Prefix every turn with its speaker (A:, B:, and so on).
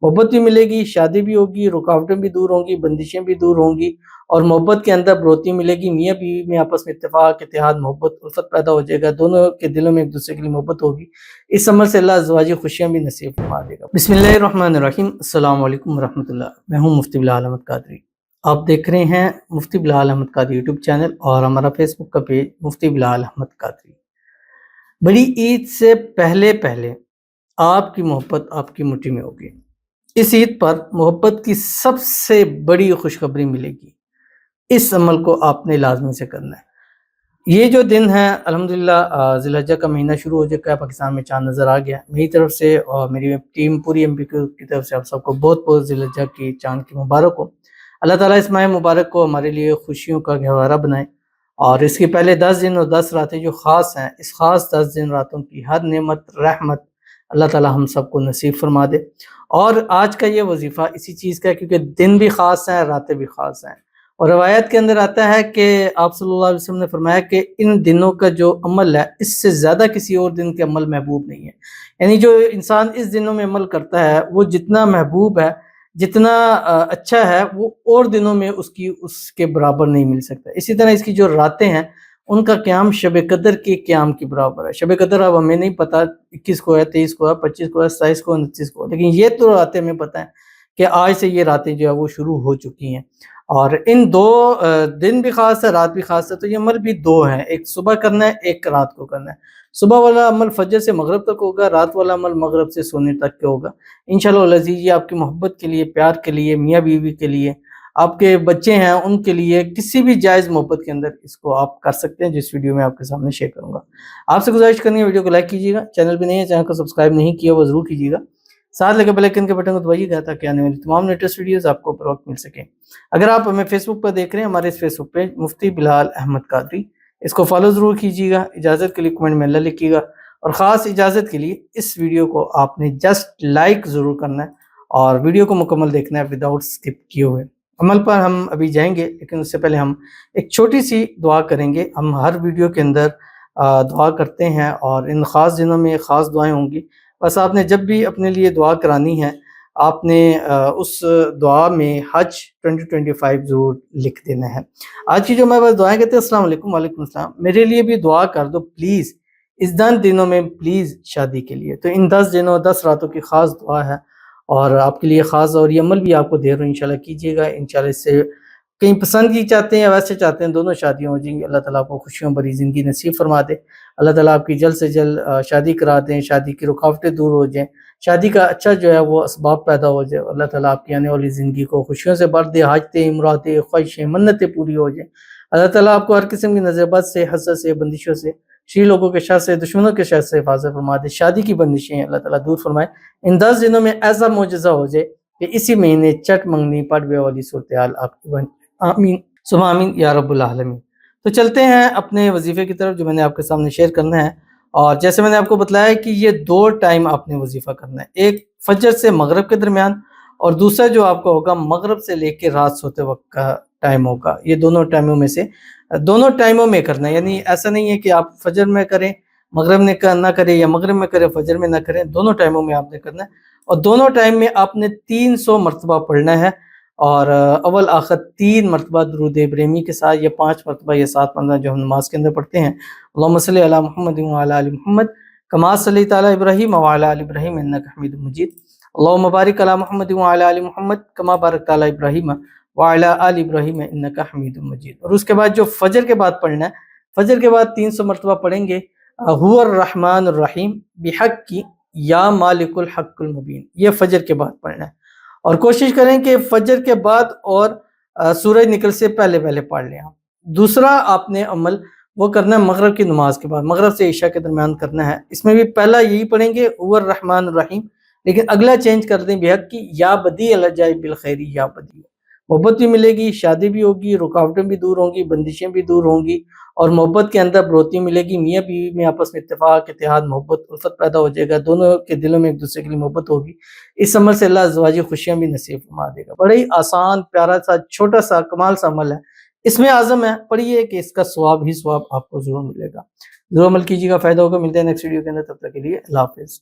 A: محبت بھی ملے گی، شادی بھی ہوگی، رکاوٹیں بھی دور ہوں گی، بندشیں بھی دور ہوں گی، اور محبت کے اندر بڑھوتری ملے گی، میاں بیوی میں آپس میں اتفاق، اتحاد، محبت، الفت پیدا ہو جائے گا، دونوں کے دلوں میں ایک دوسرے کے لیے محبت ہوگی۔ اس عمل سے اللہ ازواجی خوشیاں بھی نصیب فرما دے گا۔ بسم اللہ الرحمن الرحیم۔ السلام علیکم ورحمۃ اللہ۔ میں ہوں مفتی بلال احمد قادری۔ آپ دیکھ رہے ہیں مفتی بلال احمد قادری یوٹیوب چینل اور ہمارا فیس بک کا پیج مفتی بلال احمد قادری۔ بڑی عید سے پہلے آپ کی محبت آپ کی مٹھی میں ہوگی۔ اس عید پر محبت کی سب سے بڑی خوشخبری ملے گی۔ اس عمل کو آپ نے لازمی سے کرنا ہے۔ یہ جو دن ہے الحمدللہ ذی الحجہ کا مہینہ شروع ہو چکا ہے، پاکستان میں چاند نظر آ گیا۔ میری طرف سے اور میری ٹیم پوری ایم پی کی طرف سے آپ سب کو بہت بہت ذی الحجہ کی چاند کی مبارک ہو۔ اللہ تعالیٰ اس ماہ مبارک کو ہمارے لیے خوشیوں کا گہوارہ بنائے، اور اس کے پہلے 10 دن اور 10 راتیں جو خاص ہیں، اس خاص 10 دن راتوں کی ہر نعمت رحمت اللہ تعالیٰ ہم سب کو نصیب فرما دے۔ اور آج کا یہ وظیفہ اسی چیز کا ہے، کیونکہ دن بھی خاص ہیں، راتیں بھی خاص ہیں، اور روایت کے اندر آتا ہے کہ آپ صلی اللہ علیہ وسلم نے فرمایا کہ ان دنوں کا جو عمل ہے اس سے زیادہ کسی اور دن کے عمل محبوب نہیں ہے۔ یعنی جو انسان اس دنوں میں عمل کرتا ہے وہ جتنا محبوب ہے، جتنا اچھا ہے، وہ اور دنوں میں اس کے برابر نہیں مل سکتا۔ اسی طرح اس کی جو راتیں ہیں ان کا قیام شب قدر کے قیام کی برابر ہے۔ شب قدر اب ہمیں نہیں پتہ 21 کو ہے، 23 کو ہے، 25 کو ہے، 27 کو ہے، 29 کو ہے، لیکن یہ تو راتیں ہمیں پتہ ہے کہ آج سے یہ راتیں جو ہے وہ شروع ہو چکی ہیں، اور ان دو دن بھی خاص ہے، رات بھی خاص ہے، تو یہ عمل بھی دو ہیں، ایک صبح کرنا ہے، ایک رات کو کرنا ہے۔ صبح والا عمل فجر سے مغرب تک ہوگا، رات والا عمل مغرب سے سونے تک کے ہوگا انشاءاللہ العزیز۔ یہ آپ کی محبت کے لیے، پیار کے لیے، میاں بیوی کے لیے، آپ کے بچے ہیں ان کے لیے، کسی بھی جائز محبت کے اندر اس کو آپ کر سکتے ہیں، جس ویڈیو میں آپ کے سامنے شیئر کروں گا۔ آپ سے گزارش کرنی ہے ویڈیو کو لائک کیجیے گا، چینل پہ نہیں ہے چینل کو سبسکرائب نہیں کیا وہ ضرور کیجیے گا، ساتھ لگے بیل آئیکن کے بٹن کو دبائیے گا تاکہ آنے والی تمام لیٹسٹ ویڈیوز آپ کو پر وقت مل سکیں۔ اگر آپ ہمیں فیس بک پر دیکھ رہے ہیں، ہمارے اس فیس بک پیج مفتی بلال احمد قادری، اس کو فالو ضرور کیجیے گا۔ اجازت کے لیے کمنٹ میں اللہ لکھیے گا، اور خاص اجازت کے لیے اس ویڈیو کو آپ نے جسٹ لائک ضرور کرنا ہے اور ویڈیو کو مکمل دیکھنا ہے وداؤٹ سکپ کیے ہوئے۔ عمل پر ہم ابھی جائیں گے، لیکن اس سے پہلے ہم ایک چھوٹی سی دعا کریں گے۔ ہم ہر ویڈیو کے اندر دعا کرتے ہیں، اور ان خاص دنوں میں خاص دعائیں ہوں گی، بس آپ نے جب بھی اپنے لیے دعا کرانی ہے آپ نے اس دعا میں حج 2025 ضرور لکھ دینا ہے۔ آج کی جو ہمارے پاس دعائیں کہتے ہیں، السلام علیکم، وعلیکم السلام، میرے لیے بھی دعا کر دو پلیز اس 10 دنوں میں، پلیز شادی کے لیے۔ تو ان 10 دنوں 10 راتوں کی خاص دعا ہے، اور آپ کے لیے خاص، اور یہ عمل بھی آپ کو دے رہا ہوں انشاءاللہ کیجیے گا۔ انشاءاللہ اس سے کہیں پسند کی چاہتے ہیں یا ویسے چاہتے ہیں، دونوں شادیاں ہو جائیں گی۔ اللہ تعالیٰ آپ کو خوشیوں بھری زندگی نصیب فرما دے، اللہ تعالیٰ آپ کی جلد سے جلد شادی کرا دیں، شادی کی رکاوٹیں دور ہو جائیں، شادی کا اچھا جو ہے وہ اسباب پیدا ہو جائے، اللہ تعالیٰ آپ کی آنے والی زندگی کو خوشیوں سے بھر دے، حاجتیں، مرادیں، خواہشیں، منتیں پوری ہو جائیں۔ اللہ تعالیٰ آپ کو ہر قسم کی نظر بد سے، حسد سے، بندشوں سے، شری لوگوں کے شر سے، دشمنوں کے شر سے حفاظت فرما دے، شادی کی بندشیں اللہ تعالیٰ دور فرمائے۔ ان 10 دنوں میں ایسا معجزہ ہو جائے کہ اسی مہینے چٹ منگنی پڑ بے والی صورتحال آپ کی بن۔ آمین ثم آمین یا رب العالمین۔ تو چلتے ہیں اپنے وظیفے کی طرف جو میں نے آپ کے سامنے شیئر کرنا ہے، اور جیسے میں نے آپ کو بتلایا کہ یہ 2 ٹائم آپ نے وظیفہ کرنا ہے، ایک فجر سے مغرب کے درمیان، اور دوسرا جو آپ کا ہوگا مغرب سے لے کے رات سوتے وقت کا ٹائم ہوگا۔ یہ دونوں ٹائموں میں سے دونوں ٹائموں میں کرنا ہے، یعنی ایسا نہیں ہے کہ آپ فجر میں کریں مغرب میں نہ کریں، یا مغرب میں کریں فجر میں نہ کریں، دونوں ٹائموں میں آپ نے کرنا ہے، اور دونوں ٹائم میں آپ نے 300 مرتبہ پڑھنا ہے، اور اول آخر 3 مرتبہ درود ابراہیمی کے ساتھ، یا 5 مرتبہ یا 7 مرتبہ جو ہم نماز کے اندر پڑھتے ہیں، اللہم صلی علی محمد وعلی آل محمد کما صلیت علی ابراہیم وعلی آل ابراہیم انک حمید مجید، اللہم بارک علی محمد وعلی آل محمد کما بارکت علی ابراہیم وعلی آل ابراہیم انک حمید مجید۔ اور اس کے بعد جو فجر کے بعد پڑھنا ہے، فجر کے بعد 300 مرتبہ پڑھیں گے هو الرحمن الرحیم بحق کی یا مالک الحق المبین، یہ فجر کے بعد پڑھنا ہے، اور کوشش کریں کہ فجر کے بعد اور سورج نکل سے پہلے پڑھ لیں آپ۔ دوسرا آپ نے عمل وہ کرنا ہے مغرب کی نماز کے بعد، مغرب سے عشاء کے درمیان کرنا ہے، اس میں بھی پہلا یہی پڑھیں گے هو الرحمن الرحیم، لیکن اگلا چینج کر دیں بحق کی یا بدیع الجائب بالخیری یا بدیع۔ محبت بھی ملے گی، شادی بھی ہوگی، رکاوٹیں بھی دور ہوں گی، بندشیں بھی دور ہوں گی، اور محبت کے اندر بڑھوتری ملے گی، میاں بیوی میں آپس میں اتفاق، اتحاد، محبت، الفت پیدا ہو جائے گا، دونوں کے دلوں میں ایک دوسرے کے لیے محبت ہوگی۔ اس عمل سے اللہ ازواجی خوشیاں بھی نصیب فرما دے گا۔ بڑا ہی آسان، پیارا سا، چھوٹا سا، کمال سا عمل ہے، اس میں اعظم ہے، پڑھیے کہ اس کا ثواب ہی ثواب آپ کو ضرور ملے گا۔ ضرور عمل کیجیے گا، فائدہ ہوگا۔ ملتے ہیں نیکسٹ ویڈیو کے اندر، تب تک کے لیے اللہ حافظ۔